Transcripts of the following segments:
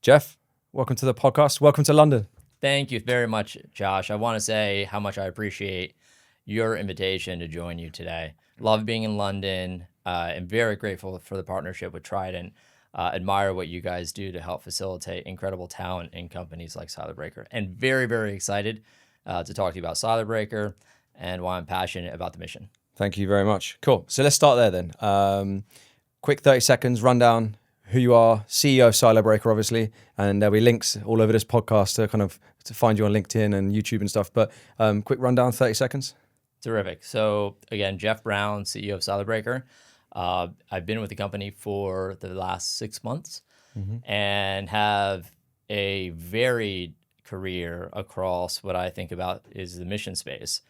Jeff, welcome to the podcast. Welcome to London. Thank you very much, Josh. I want to say how much I appreciate your invitation to join you today. Love being in London. I'm very grateful for the partnership with Trident. Admire what you guys do to help facilitate incredible talent in companies like Silobreaker. And very, very excited to talk to you about Silobreaker and why I'm passionate about the mission. Thank you very much. Cool. So let's start there then. Quick 30 seconds rundown. Who you are, CEO of Silobreaker, obviously, and there'll be links all over this podcast to find you on LinkedIn and YouTube and stuff. But quick rundown, 30 seconds. Terrific. So again, Geoff Brown, CEO of Silobreaker. I've been with the company for the last 6 months and have a varied career across what I think about is the mission space.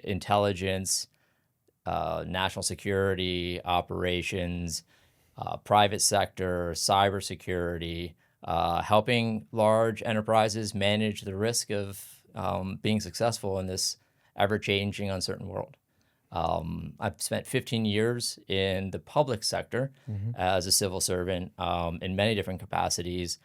Intelligence, national security, operations, private sector, cybersecurity, helping large enterprises manage the risk of being successful in this ever-changing, uncertain world. I've spent 15 years in the public sector as a civil servant in many different capacities.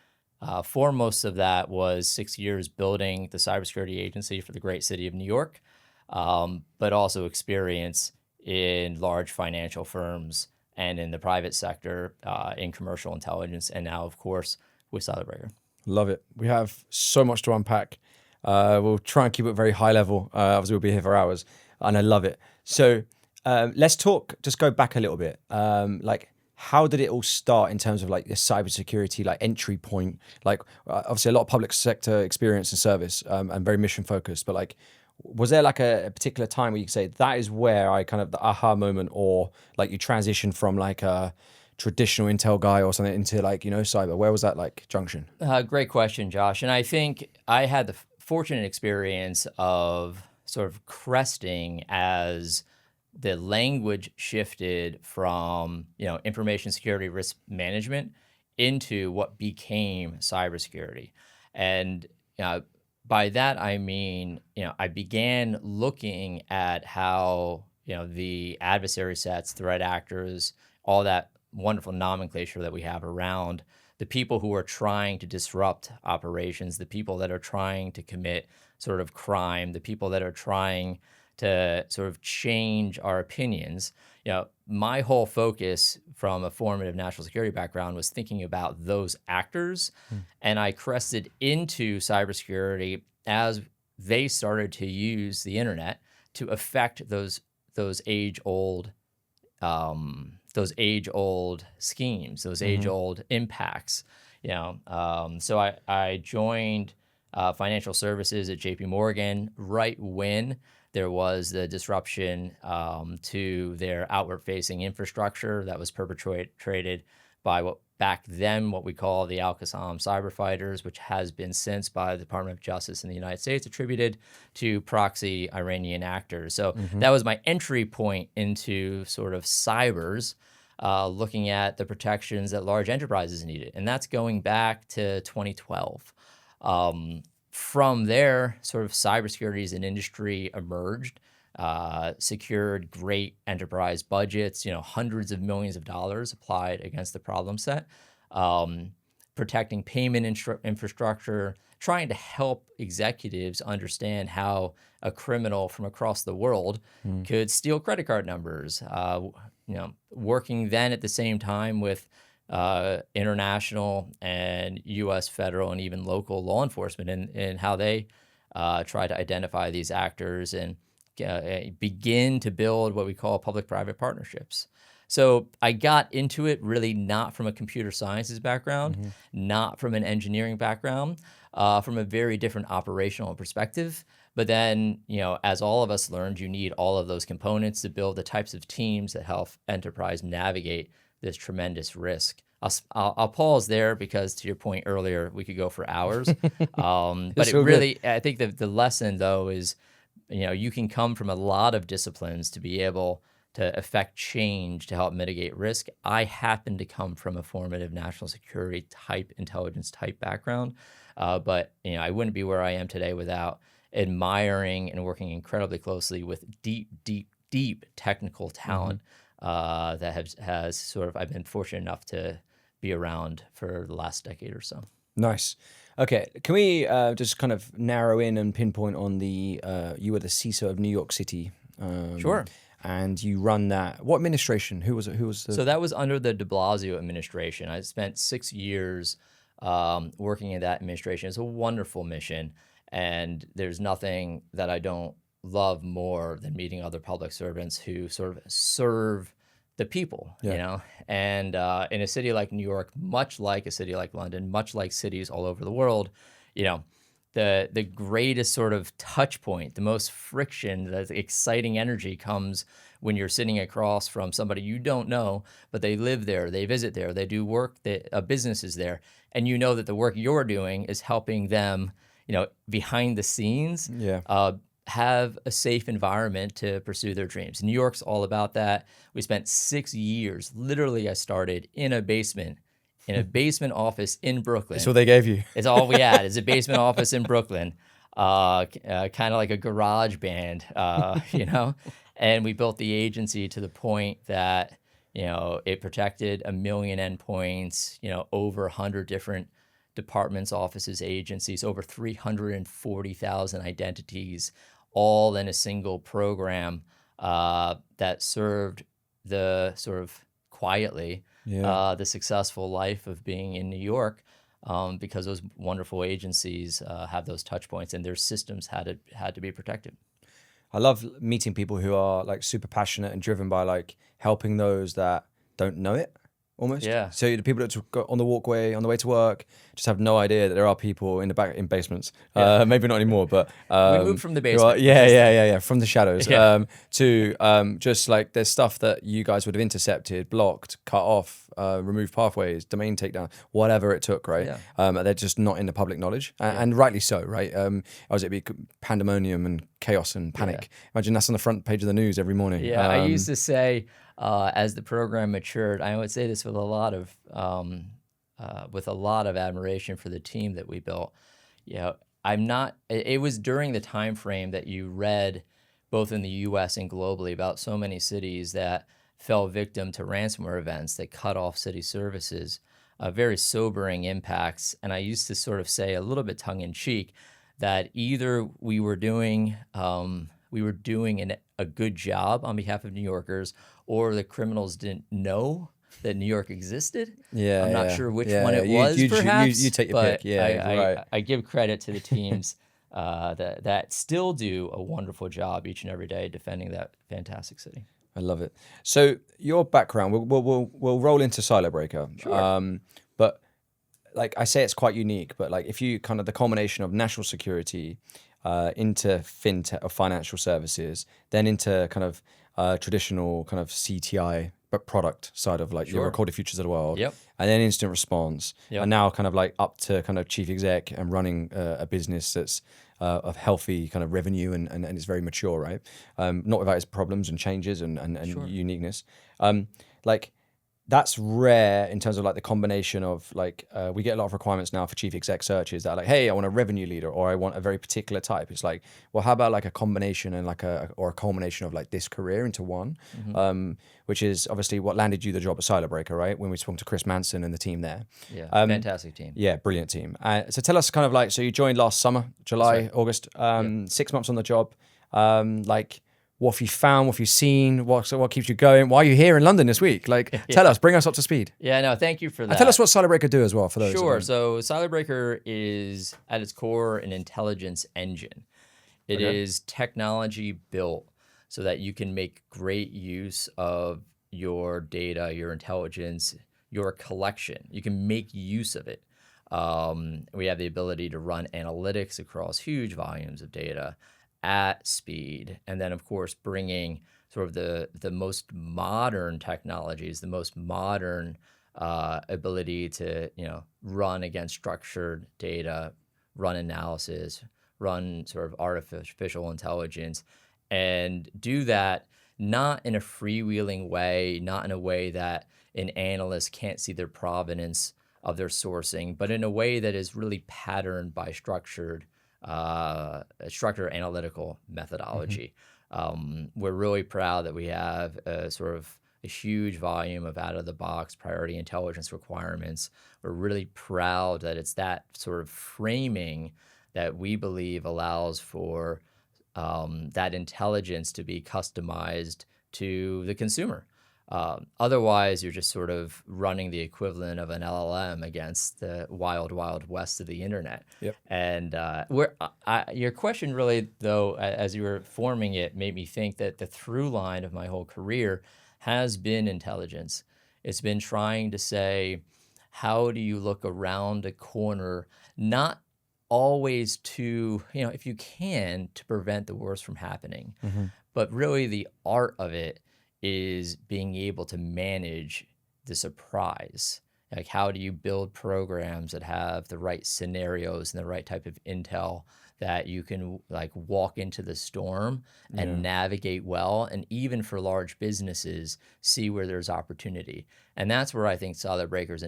Foremost of that was 6 years building the cybersecurity agency for the great city of New York, but also experience in large financial firms and in the private sector, in commercial intelligence, and now, of course, with Silobreaker. Love it. We have so much to unpack. We'll try and keep it very high level. Obviously, we'll be here for hours, and I love it. So let's just go back a little bit. How did it all start in terms of the cybersecurity, entry point? Obviously, a lot of public sector experience and service, and very mission focused, but was there a particular time where you could say that is where I kind of the aha moment, or you transition from a traditional intel guy or something into cyber? Where was that junction? Great question, Josh. And I think I had the fortunate experience of sort of cresting as the language shifted from information security risk management into what became cybersecurity. And by that, I mean, I began looking at how, the adversary sets, threat actors, all that wonderful nomenclature that we have around the people who are trying to disrupt operations, the people that are trying to commit sort of crime, the people that are trying to sort of change our opinions. My whole focus from a formative national security background was thinking about those actors, and I crested into cybersecurity as they started to use the internet to affect those age-old schemes, those age-old impacts. So I joined financial services at JP Morgan right when there was the disruption to their outward-facing infrastructure that was perpetrated by what we call the Al-Qassam cyber fighters, which has been since by the Department of Justice in the United States attributed to proxy Iranian actors. So that was my entry point into sort of cybers, looking at the protections that large enterprises needed. And that's going back to 2012. From there, sort of cybersecurity as an industry emerged, secured great enterprise budgets, hundreds of millions of dollars applied against the problem set, protecting payment infrastructure, trying to help executives understand how a criminal from across the world could steal credit card numbers, working then at the same time with international and U.S. federal and even local law enforcement in how they try to identify these actors and begin to build what we call public-private partnerships. So I got into it really not from a computer sciences background, not from an engineering background, from a very different operational perspective. But then, as all of us learned, you need all of those components to build the types of teams that help enterprise navigate this tremendous risk. I'll pause there because, to your point earlier, we could go for hours. But it really, I think the lesson though is, you can come from a lot of disciplines to be able to affect change to help mitigate risk. I happen to come from a formative national security type, intelligence type background, but I wouldn't be where I am today without admiring and working incredibly closely with deep technical talent that has sort of, I've been fortunate enough to be around for the last decade or so. Nice. Okay, can we just kind of narrow in and pinpoint on the you were the CISO of New York City. Sure. And you run that. What administration? Who was it? Who was the? So that was under the de Blasio administration. I spent 6 years working in that administration. It's a wonderful mission, and there's nothing that I don't love more than meeting other public servants who sort of serve the people, you know? And in a city like New York, much like a city like London, much like cities all over the world, you know, the greatest sort of touch point, the most friction, the exciting energy comes when you're sitting across from somebody you don't know, but they live there, they visit there, they do work, a business is there, and you know that the work you're doing is helping them, you know, behind the scenes, have a safe environment to pursue their dreams. New York's all about that. We spent 6 years, literally I started in a basement office in Brooklyn. That's what they gave you. It's all we had is a basement office in Brooklyn, kind of like a garage band, you know? And we built the agency to the point that, you know, it protected 1 million endpoints, you know, over 100 different departments, offices, agencies, over 340,000 identities, all in a single program that served the sort of quietly the successful life of being in New York, because those wonderful agencies have those touch points and their systems had to be protected. I love meeting people who are like super passionate and driven by like helping those that don't know it. Almost. Yeah. So the people that go on the walkway on the way to work just have no idea that there are people in the back in basements. Maybe not anymore, but we moved from the basement. From the shadows. To just like there's stuff that you guys would have intercepted, blocked, cut off, removed pathways, domain takedown, whatever it took, right? They're just not in the public knowledge, and rightly so, right? Otherwise it'd be pandemonium and chaos and panic. Imagine that's on the front page of the news every morning. Yeah, I used to say, as the program matured, I would say this with a lot of admiration for the team that we built. You know, it was during the time frame that you read, both in the U.S. and globally, about so many cities that fell victim to ransomware events that cut off city services, very sobering impacts. And I used to sort of say, a little bit tongue in cheek, that either we were doing a good job on behalf of New Yorkers, or the criminals didn't know that New York existed. I'm not sure which one it was, perhaps. You take your pick. I give credit to the teams that still do a wonderful job each and every day defending that fantastic city. I love it. So your background, we'll roll into Silobreaker. Sure. But like I say, it's quite unique. But like if you kind of the combination of national security into fintech or financial services, then into kind of traditional kind of CTI but product side of like your recorded futures of the world, and then instant response, and now kind of like up to kind of chief exec and running a business that's of healthy kind of revenue and it's very mature, right? Not without its problems and changes and uniqueness. Like that's rare in terms of like the combination of like we get a lot of requirements now for chief exec searches that are like, hey, I want a revenue leader or I want a very particular type. It's like, well, how about like a combination and like a culmination of like this career into one, which is obviously what landed you the job at Silobreaker, right? When we spoke to Chris Manson and the team there. Yeah, fantastic team. Yeah, brilliant team. So tell us kind of like, so you joined last summer, July, August, 6 months on the job. Like, what have you found? What have you seen? What keeps you going? Why are you here in London this week? Like, tell us, bring us up to speed. Yeah, no, thank you for that. And tell us what Silobreaker do as well for those. Sure. So Silobreaker is at its core an intelligence engine. It is technology built so that you can make great use of your data, your intelligence, your collection. You can make use of it. We have the ability to run analytics across huge volumes of data at speed, and then of course bringing sort of the most modern technologies, the most modern ability to run against structured data, run analysis, run sort of artificial intelligence, and do that not in a freewheeling way, not in a way that an analyst can't see their provenance of their sourcing, but in a way that is really patterned by structured analytical methodology. We're really proud that we have a sort of a huge volume of out-of-the-box priority intelligence requirements. We're really proud that it's that sort of framing that we believe allows for that intelligence to be customized to the consumer. Otherwise, you're just sort of running the equivalent of an LLM against the wild, wild west of the internet. Yep. And your question really, though, as you were forming it, made me think that the through line of my whole career has been intelligence. It's been trying to say, how do you look around a corner, not always to, if you can, to prevent the worst from happening. But really the art of it is being able to manage the surprise. Like, how do you build programs that have the right scenarios and the right type of intel that you can like walk into the storm and navigate well, and even for large businesses, see where there's opportunity. And that's where I think Silobreaker's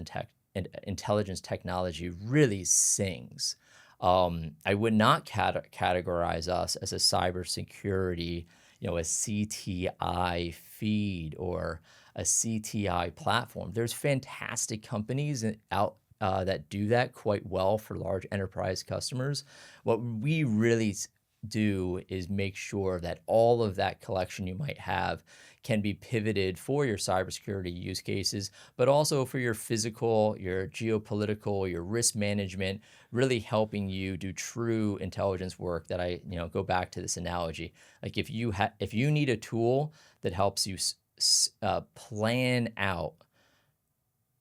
intelligence technology really sings. I would not categorize us as a cybersecurity, a CTI feed or a CTI platform. There's fantastic companies out that do that quite well for large enterprise customers. What we really do is make sure that all of that collection you might have can be pivoted for your cybersecurity use cases, but also for your physical, your geopolitical, your risk management, really helping you do true intelligence work. That I, go back to this analogy. Like, if you need a tool that helps you plan out,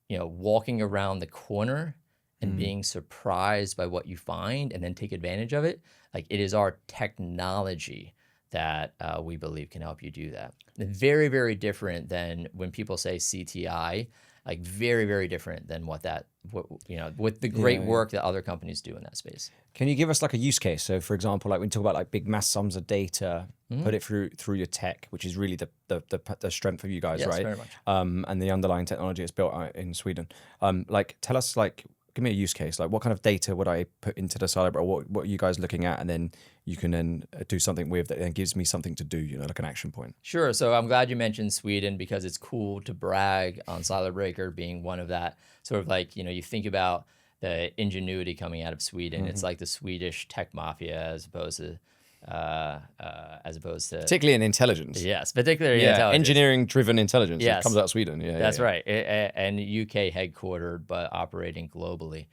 walking around the corner and being surprised by what you find and then take advantage of it, like, it is our technology that we believe can help you do that. And very, very different than when people say CTI, like very, very different than with the great work that other companies do in that space. Can you give us like a use case? So for example, like when you talk about like big mass sums of data, put it through your tech, which is really the strength of you guys, Yes, right? very much. And the underlying technology it's built out in Sweden. Like tell us, like, give me a use case. Like, what kind of data would I put into the Silobreaker? What are you guys looking at? And then you can then do something with that and gives me something to do, like an action point. Sure. So I'm glad you mentioned Sweden, because it's cool to brag on Silobreaker being one of that sort of like, you think about the ingenuity coming out of Sweden. It's like the Swedish tech mafia as opposed to particularly in intelligence. Yes, particularly in intelligence. Engineering-driven intelligence. Yes. It comes out of Sweden. That's right. And UK headquartered, but operating globally.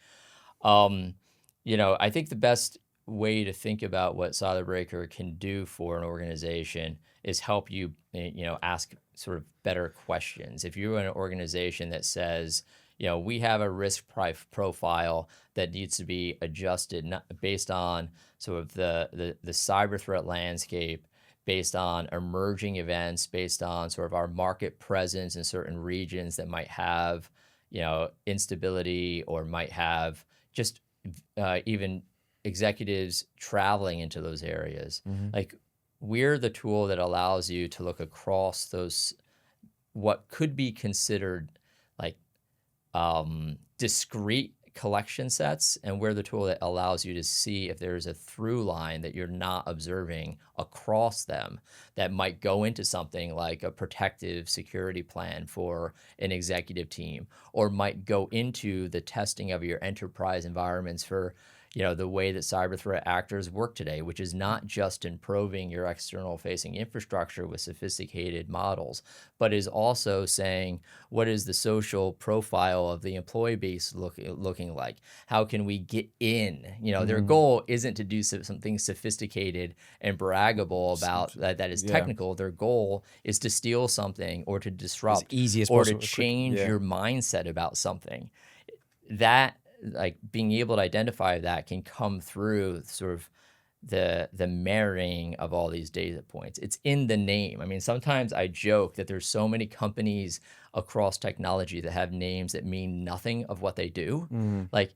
I think the best way to think about what Silobreaker can do for an organization is help you, ask sort of better questions. If you're an organization that says, we have a risk profile that needs to be adjusted based on sort of the cyber threat landscape, based on emerging events, based on sort of our market presence in certain regions that might have, instability, or might have just even executives traveling into those areas. Like, we're the tool that allows you to look across those, what could be considered like discrete collection sets, and we're the tool that allows you to see if there's a through line that you're not observing across them that might go into something like a protective security plan for an executive team, or might go into the testing of your enterprise environments for the way that cyber threat actors work today, which is not just improving your external facing infrastructure with sophisticated models, but is also saying, what is the social profile of the employee base looking like? How can we get in? Their goal isn't to do something sophisticated and braggable about that is technical. Their goal is to steal something, or to disrupt, or to change your mindset about something. That, like, being able to identify that can come through sort of the marrying of all these data points. It's in the name. I mean, sometimes I joke that there's so many companies across technology that have names that mean nothing of what they do. Like,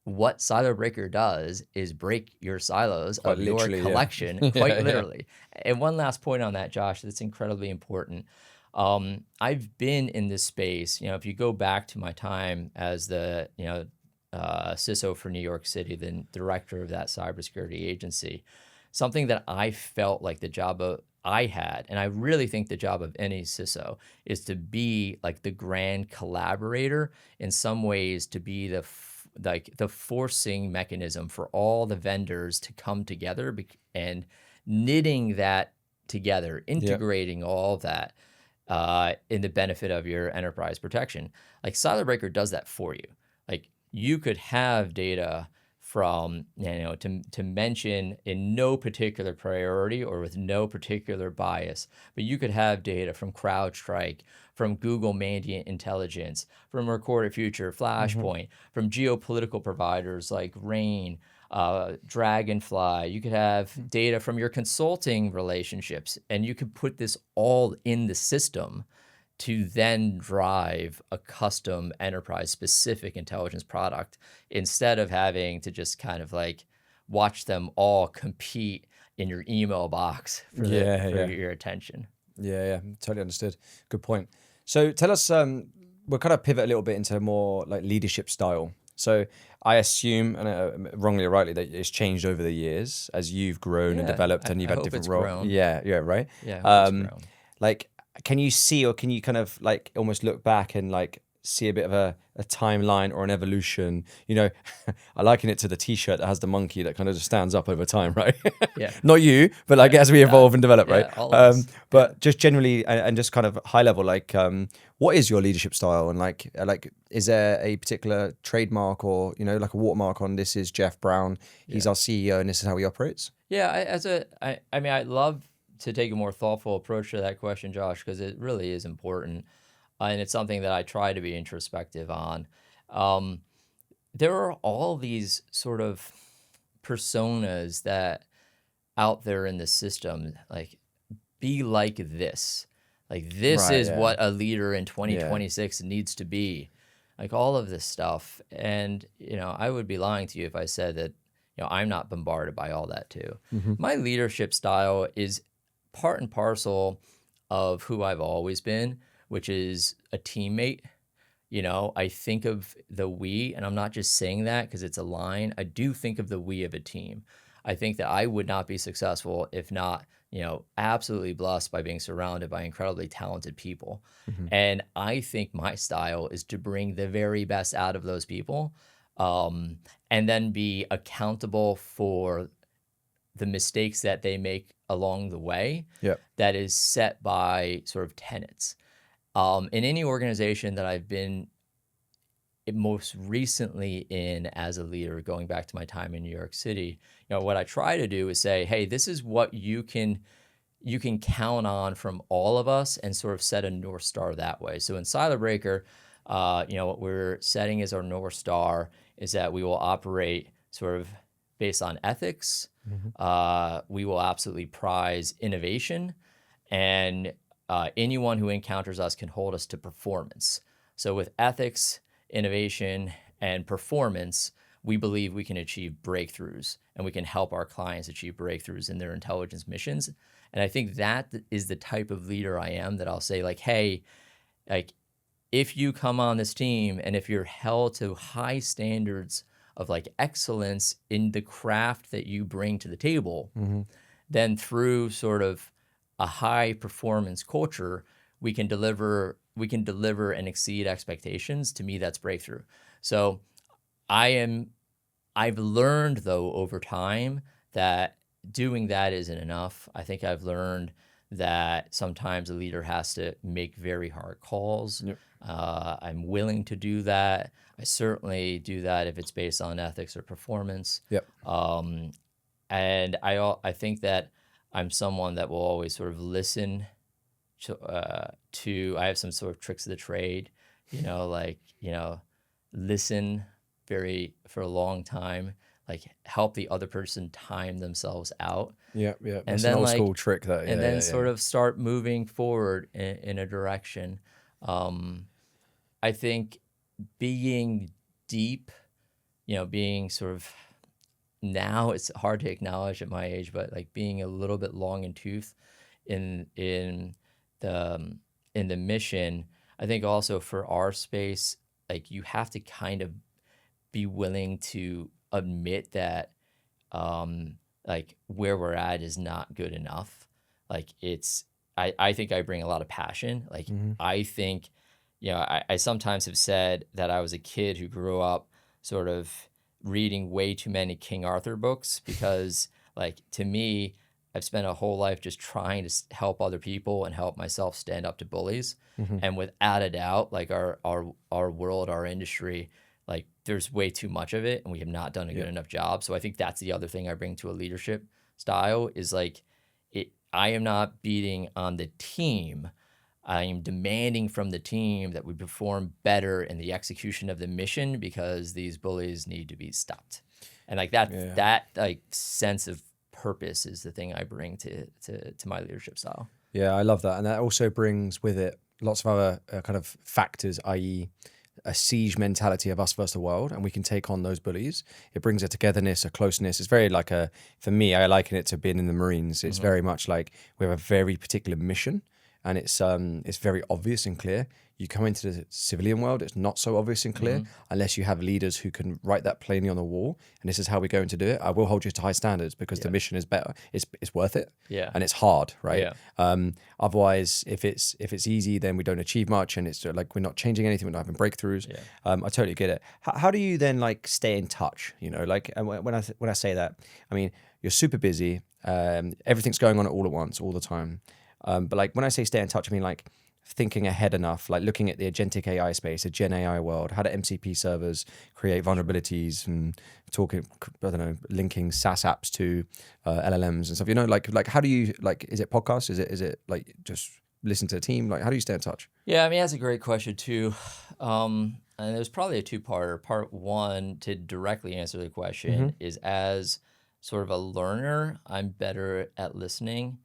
what Silobreaker does is break your silos of your collection, quite literally. And one last point on that, Josh, that's incredibly important. I've been in this space, if you go back to my time as the, CISO for New York City, the director of that cybersecurity agency, something that I felt like the job I had, and I really think the job of any CISO is to be like the grand collaborator, in some ways to be the forcing mechanism for all the vendors to come together and knitting that together, Yeah. integrating all of that in the benefit of your enterprise protection. Like Silobreaker does that for you. Like you could have data from, to mention in no particular priority or with no particular bias, but you could have data from CrowdStrike, from Google Mandiant Intelligence, from Recorded Future, Flashpoint, from geopolitical providers like Rain, Dragonfly. You could have data from your consulting relationships, and you could put this all in the system to then drive a custom enterprise specific intelligence product, instead of having to just kind of like watch them all compete in your email box for your attention. Yeah, totally understood. Good point. So tell us, we'll kind of pivot a little bit into more like leadership style. So I assume, and wrongly or rightly, that it's changed over the years as you've grown and developed, and you've had different roles. Yeah, right. Yeah, I hope it's grown. Like, can you see, or can you kind of like almost look back and like see a bit of a timeline or an evolution? I liken it to the T-shirt that has the monkey that kind of just stands up over time, right? Yeah. Not you, but like as we evolve and develop, right? All of us. But just generally, and just kind of high level, like, what is your leadership style, and like, is there a particular trademark or like a watermark on this is Geoff Brown, he's our CEO, and this is how he operates? Yeah, I mean, I'd love to take a more thoughtful approach to that question, Josh, because it really is important. And it's something that I try to be introspective on. There are all these sort of personas that out there in the system, like, be like this. Like, this is what a leader in 2026 needs to be. Like, all of this stuff. And, I would be lying to you if I said that, I'm not bombarded by all that too. My leadership style is part and parcel of who I've always been, which is a teammate. I think of the we, and I'm not just saying that because it's a line. I do think of the we of a team. I think that I would not be successful if not, absolutely blessed by being surrounded by incredibly talented people. And I think my style is to bring the very best out of those people, and then be accountable for the mistakes that they make along the way. That is set by sort of tenets. In any organization that I've been most recently in as a leader, going back to my time in New York City, what I try to do is say, hey, this is what you can count on from all of us, and sort of set a North Star that way. So in Silobreaker, what we're setting as our North Star is that we will operate sort of based on ethics. We will absolutely prize innovation, and anyone who encounters us can hold us to performance. So with ethics, innovation, and performance, we believe we can achieve breakthroughs, and we can help our clients achieve breakthroughs in their intelligence missions. And I think that is the type of leader I am, that I'll say like, hey, like, if you come on this team and if you're held to high standards of like excellence in the craft that you bring to the table, then through sort of a high performance culture, we can deliver and exceed expectations. To me, that's breakthrough. So I've learned though over time that doing that isn't enough. I think I've learned that sometimes a leader has to make very hard calls. I'm willing to do that. I certainly do that if it's based on ethics or performance. And I think that I'm someone that will always sort of listen to I have some sort of tricks of the trade, listen for a long time, like help the other person time themselves out. And that's then an old school trick that. And then sort of start moving forward in a direction. I think being deep, being sort of, now it's hard to acknowledge at my age, but like being a little bit long in tooth in the mission. I think also for our space, like you have to kind of be willing to admit that like where we're at is not good enough. like I think I bring a lot of passion. Like I think, I sometimes have said that I was a kid who grew up sort of reading way too many King Arthur books because, like, to me, I've spent a whole life just trying to help other people and help myself stand up to bullies. And without a doubt, like our world, our industry, like there's way too much of it, and we have not done a good enough job. So I think that's the other thing I bring to a leadership style is like I am not beating on the team. I am demanding from the team that we perform better in the execution of the mission because these bullies need to be stopped. And like that like sense of purpose is the thing I bring to my leadership style. Yeah, I love that. And that also brings with it lots of other kind of factors, i.e., a siege mentality of us versus the world, and we can take on those bullies. It brings a togetherness, a closeness. It's very like for me, I liken it to being in the Marines. It's very much like we have a very particular mission, and it's very obvious and clear. You come into the civilian world, it's not so obvious and clear unless you have leaders who can write that plainly on the wall. And this is how we're going to do it. I will hold you to high standards because the mission is better. It's worth it. Yeah. And it's hard, right? Yeah. Otherwise, if it's easy, then we don't achieve much, and it's like we're not changing anything. We're not having breakthroughs. Yeah. I totally get it. How do you then like stay in touch? Like when I say that, I mean you're super busy. Everything's going on all at once, all the time. But like when I say stay in touch, I mean like thinking ahead enough, like looking at the agentic AI space, the Gen AI world, how do MCP servers create vulnerabilities, and talking, I don't know, linking SaaS apps to LLMs and stuff. Like how do you like? Is it podcasts? Is it like just listen to the team? Like how do you stay in touch? Yeah, I mean that's a great question too. And there's probably a two-parter. Part one, to directly answer the question, is as sort of a learner, I'm better at listening.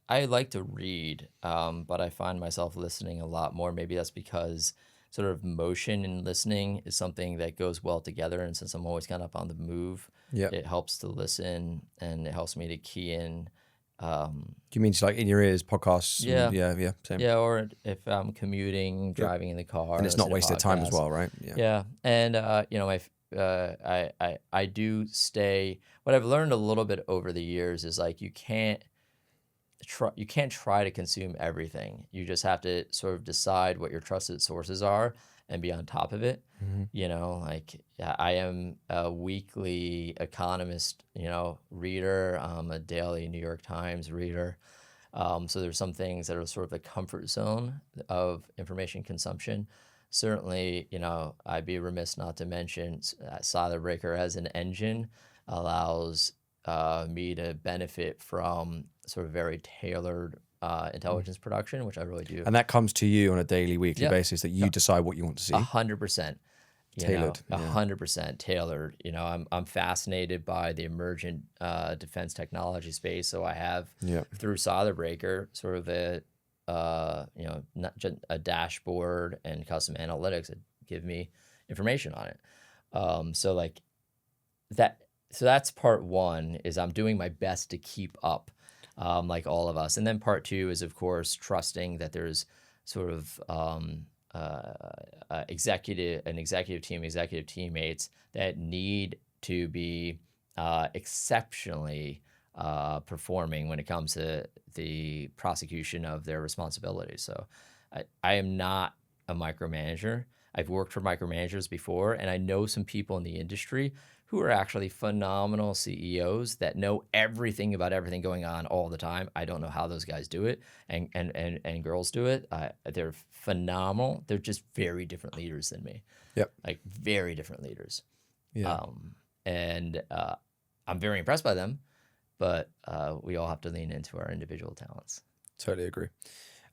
I like to read, but I find myself listening a lot more. Maybe that's because sort of motion and listening is something that goes well together. And since I'm always kind of on the move, it helps to listen and it helps me to key in. Do you mean just like in your ears, podcasts? Yeah. Yeah, same. Yeah, or if I'm commuting, driving in the car. And it's not listening to wasted time as podcasts. well, right? Yeah, and I do stay. What I've learned a little bit over the years is like you can't try to consume everything. You just have to sort of decide what your trusted sources are and be on top of it. Like I am a weekly Economist, reader. I'm a daily New York Times reader. So there's some things that are sort of the comfort zone of information consumption. Certainly, I'd be remiss not to mention Silobreaker as an engine allows me to benefit from sort of very tailored intelligence production, which I really do. And that comes to you on a daily, weekly basis that you decide what you want to see. 100%. Tailored. 100% tailored. I'm fascinated by the emergent defense technology space. So I have through Silobreaker sort of not just a dashboard and custom analytics that give me information on it. So like that. So that's part one, is I'm doing my best to keep up, like all of us. And then part two is, of course, trusting that there's sort of executive teammates that need to be exceptionally performing when it comes to the prosecution of their responsibilities. So I am not a micromanager. I've worked for micromanagers before, and I know some people in the industry who are actually phenomenal CEOs that know everything about everything going on all the time. I don't know how those guys do it, and girls do it. They're phenomenal. They're just very different leaders than me. Yep. Like very different leaders. Yeah. And I'm very impressed by them, but we all have to lean into our individual talents. Totally agree.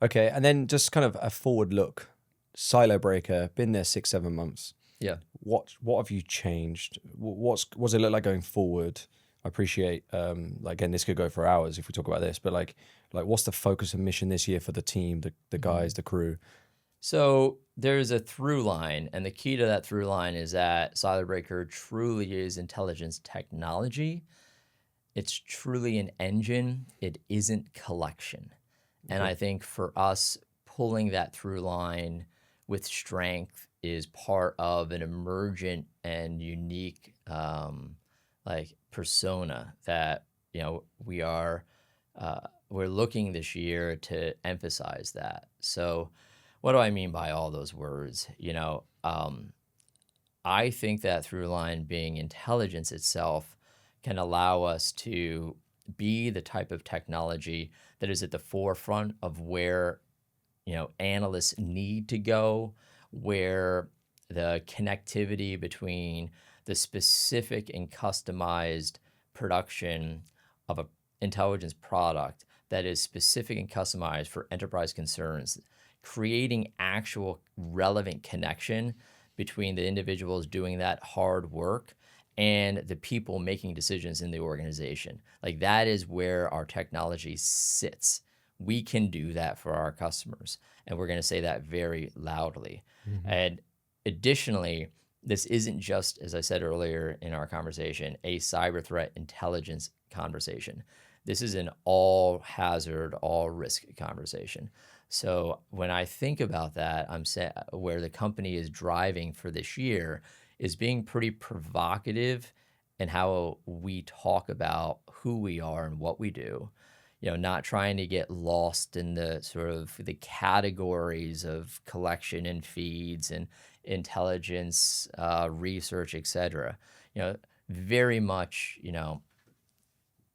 Okay, and then just kind of a forward look. Silobreaker, been there 6-7 months. Yeah. What have you changed? What's it look like going forward? I appreciate again, this could go for hours if we talk about this, but like what's the focus and mission this year for the team, the guys, the crew? So there's a through line, and the key to that through line is that Silobreaker truly is intelligence technology. It's truly an engine. It isn't collection. And I think for us, pulling that through line with strength is part of an emergent and unique persona that we are we're looking this year to emphasize that. So what do I mean by all those words? I think that through line being intelligence itself can allow us to be the type of technology that is at the forefront of where analysts need to go, where the connectivity between the specific and customized production of an intelligence product that is specific and customized for enterprise concerns, creating actual relevant connection between the individuals doing that hard work and the people making decisions in the organization. Like that is where our technology sits. We can do that for our customers, and we're going to say that very loudly. And additionally, this isn't just, as I said earlier in our conversation, a cyber threat intelligence conversation. This is an all hazard, all risk conversation. So when I think about that, I'm saying where the company is driving for this year is being pretty provocative in how we talk about who we are and what we do. Not trying to get lost in the sort of the categories of collection and feeds and intelligence, research, et cetera. Very much,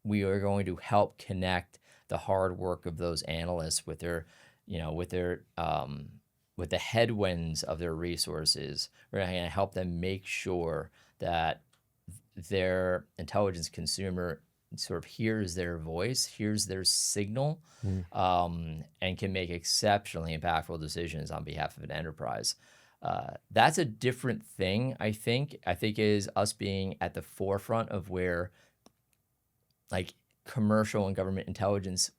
we are going to help connect the hard work of those analysts with their, with the headwinds of their resources. We're going to help them make sure that their intelligence consumer sort of hears their voice, hears their signal, and can make exceptionally impactful decisions on behalf of an enterprise. That's a different thing, I think. Is us being at the forefront of where like commercial and government intelligence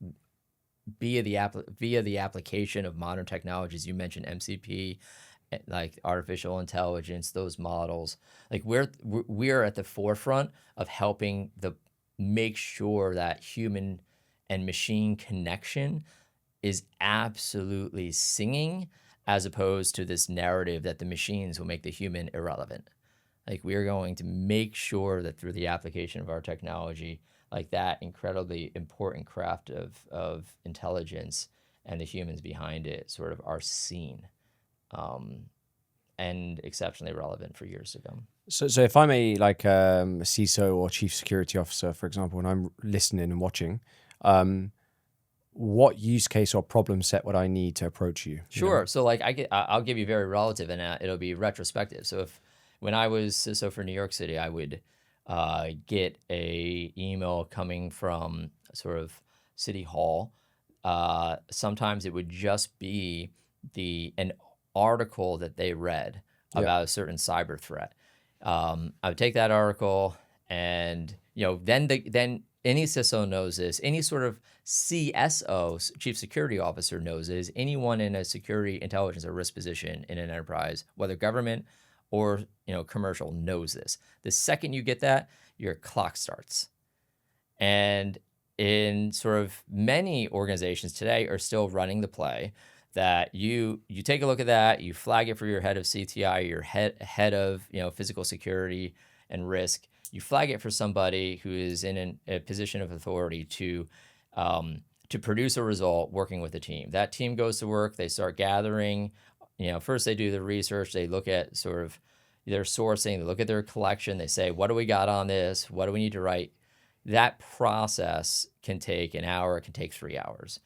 via the application of modern technologies. You mentioned MCP, like artificial intelligence, those models. Like we're at the forefront of helping make sure that human and machine connection is absolutely singing, as opposed to this narrative that the machines will make the human irrelevant. Like we are going to make sure that through the application of our technology, like that incredibly important craft of intelligence and the humans behind it sort of are seen, and exceptionally relevant for years to come. So if I'm a CISO or chief security officer, for example, and I'm listening and watching, what use case or problem set would I need to approach you? Sure. So I'll give you very relative, and it'll be retrospective. So when I was CISO for New York City, I would get a email coming from sort of City Hall. Sometimes it would just be an article that they read about a certain cyber threat. I would take that article, and then any CISO knows this. Any sort of CSO, chief security officer, knows this. Anyone in a security, intelligence, or risk position in an enterprise, whether government or commercial, knows this. The second you get that, your clock starts. And in sort of many organizations today are still running the play that you take a look at that, you flag it for your head of CTI, your head of physical security and risk. You flag it for somebody who is in a position of authority to produce a result working with a team. That team goes to work. They start gathering. First they do the research. They look at sort of their sourcing. They look at their collection. They say, what do we got on this? What do we need to write? That process can take an hour. It can take 3 hours.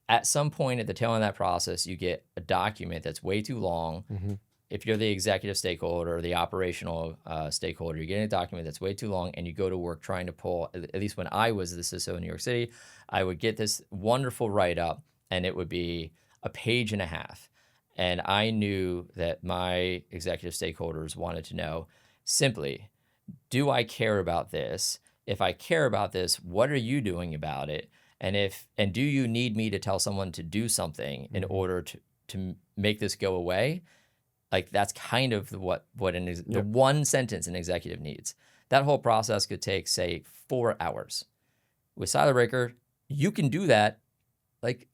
At some point at the tail end of that process, you get a document that's way too long. Mm-hmm. If you're the executive stakeholder or the operational stakeholder, you're getting a document that's way too long, and you go to work trying to pull, at least when I was the CISO in New York City, I would get this wonderful write-up, and it would be a page and a half. And I knew that my executive stakeholders wanted to know simply, do I care about this? If I care about this, what are you doing about it? And do you need me to tell someone to do something in order to make this go away? Like that's kind of the one sentence an executive needs. That whole process could take, say, 4 hours. With Silobreaker, you can do that like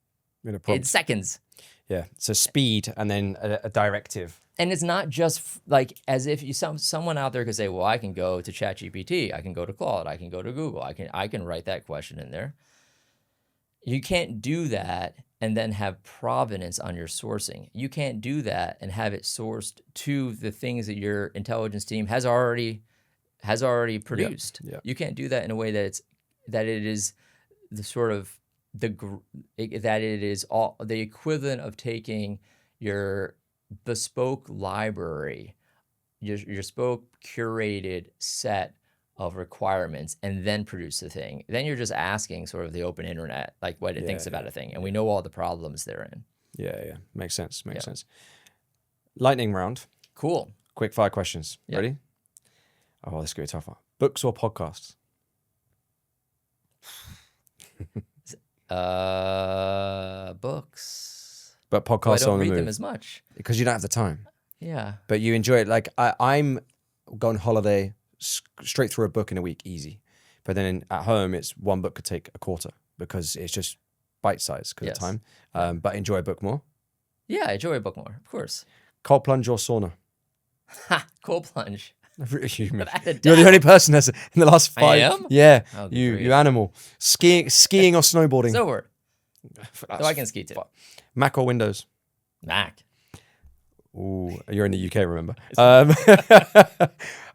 in seconds. Yeah, so speed and then a directive. And it's not just like as if someone out there could say, well, I can go to ChatGPT, I can go to Claude, I can go to Google, I can write that question in there. You can't do that and then have provenance on your sourcing. You can't do that and have it sourced to the things that your intelligence team has already produced. Yeah. You can't do that in a way that it is the sort of that it is all the equivalent of taking your bespoke library, your bespoke curated set of requirements, and then produce the thing. Then you're just asking sort of the open internet, like what it thinks about a thing, and we know all the problems therein. Yeah. Makes sense. Makes sense. Lightning round. Cool. Quick fire questions. Yeah. Ready? Oh, this is going to be a tough one. Books or podcasts? Books. But Well, I podcasts don't on the read them move. as much. Because you don't have the time. Yeah. But you enjoy it. Like I'm going holiday straight through a book in a week, easy. But then at home, it's one book could take a quarter because it's just bite size because of time. But enjoy a book more. Yeah, I enjoy a book more, of course. Cold plunge or sauna? Ha! Cold plunge. You're Without a the doubt. only person that's in the last 5. I am? Yeah, Oh, good you grief. animal. Skiing or snowboarding? Snowboard. That's So I can ski too. Mac or Windows? Mac. Ooh, you're in the UK, remember?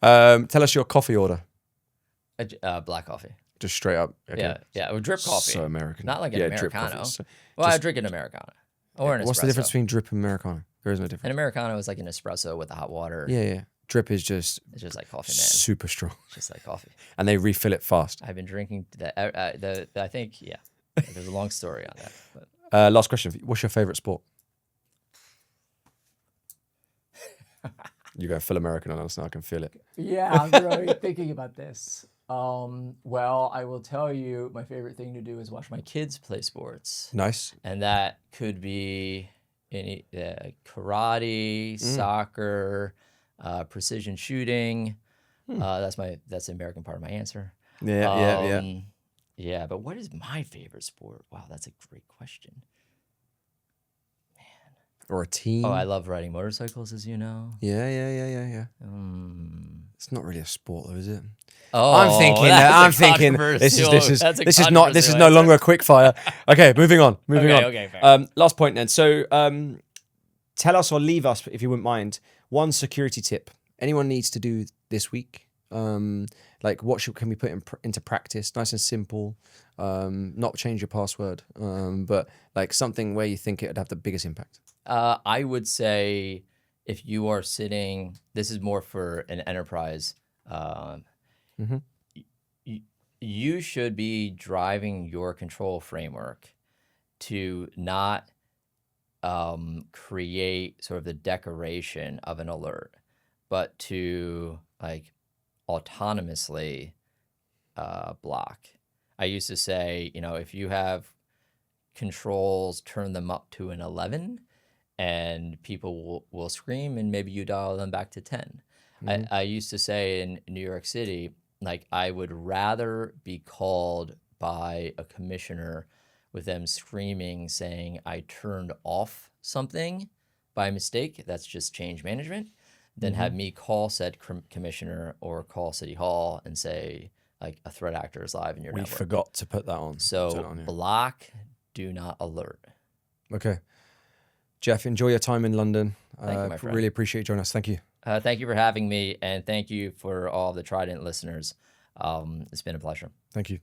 Tell us your coffee order. Black coffee. Just straight up. Okay. Yeah. Or drip coffee. So American. Not like an drip Americano. coffee. So- Well, I drink an Americano. Or an espresso. What's the difference between drip and Americano? There is no difference. An Americano is like an espresso with the hot water. Yeah. Drip is just It's just like coffee, man. super strong. It's just like coffee. And they refill it fast. I've been drinking I think, yeah. There's a long story on that. But. Last question. What's your favorite sport? You go full American on us now. I can feel it. Yeah, I'm really thinking about this. Well, I will tell you, my favorite thing to do is watch My kids play sports. Nice. And that could be any karate, soccer, precision shooting. That's the American part of my answer. Yeah. Yeah, but what is my favorite sport? Wow, that's a great question. Or a team. Oh, I love riding motorcycles, as you know. Yeah. It's not really a sport, though, is it? Oh, I'm thinking. This is no longer a quick fire. Okay, moving on. Okay, fair. Last point then. So, tell us or leave us, if you wouldn't mind, one security tip anyone needs to do this week. Like what can we put into practice? Nice and simple. Not change your password, but like something where you think it would have the biggest impact. I would say if you are sitting, this is more for an enterprise. You should be driving your control framework to not create sort of the decoration of an alert, but to like autonomously block. I used to say, if you have controls, turn them up to an 11 and people will scream and maybe you dial them back to 10. I used to say in New York City, like I would rather be called by a commissioner with them screaming saying I turned off something by mistake, that's just change management, than have me call said commissioner or call City Hall and say like a threat actor is live in your network. We forgot to put that on. So block, do not alert. Okay. Geoff, enjoy your time in London. Thank you, my friend. Really appreciate you joining us. Thank you. Thank you for having me, and thank you for all the Trident listeners. It's been a pleasure. Thank you.